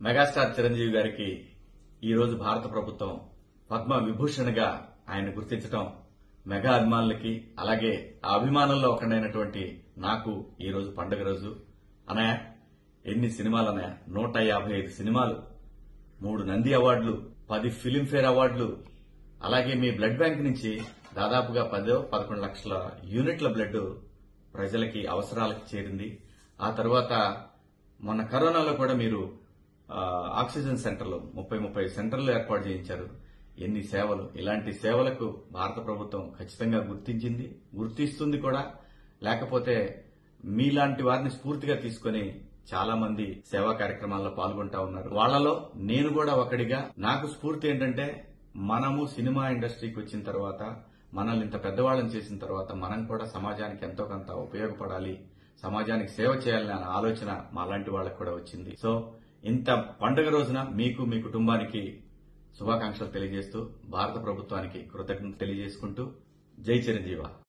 Megastar Chiranjeevi గారికి ఈ రోజు భారత ప్రభుత్వం పద్మ విభూషణ్గా ఆయన గుర్తించడం మెగా అభిమానులకి అలాగే ఆ అభిమానుల్లో ఒకడైనటువంటి నాకు ఈ రోజు పండుగ రోజు. అన్నయ్య ఎన్ని సినిమాలు అన్నయ్య, 155 సినిమాలు, 3 నంది అవార్డులు, 10 ఫిలింఫేర్ అవార్డులు, అలాగే మీ బ్లడ్ బ్యాంక్ నుంచి దాదాపుగా 10-11 లక్షల యూనిట్ల బ్లడ్ ప్రజలకి అవసరాలకు చేరింది. ఆ తర్వాత మొన్న కరోనాలో కూడా మీరు ఆక్సిజన్ సెంటర్లు 30 సెంటర్లు ఏర్పాటు చేయించారు. ఎన్ని సేవలు! ఇలాంటి సేవలకు భారత ప్రభుత్వం ఖచ్చితంగా గుర్తించింది, గుర్తిస్తుంది కూడా. లేకపోతే మీలాంటి వారిని స్ఫూర్తిగా తీసుకుని చాలా మంది సేవా కార్యక్రమాల్లో పాల్గొంటా ఉన్నారు. వాళ్లలో నేను కూడా ఒకడిగా. నాకు స్ఫూర్తి ఏంటంటే మనము సినిమా ఇండస్ట్రీకి వచ్చిన తర్వాత, మనల్ని ఇంత పెద్దవాళ్ళని చేసిన తర్వాత మనం కూడా సమాజానికి ఎంతో కొంత ఉపయోగపడాలి, సమాజానికి సేవ చేయాలనే ఆలోచన మాలాంటి వాళ్ళకు కూడా వచ్చింది. సో ఇంత పండుగ రోజున మీకు, మీ కుటుంబానికి శుభాకాంక్షలు తెలియజేస్తూ భారత ప్రభుత్వానికి కృతజ్ఞతలు తెలియజేసుకుంటూ జై చిరంజీవ.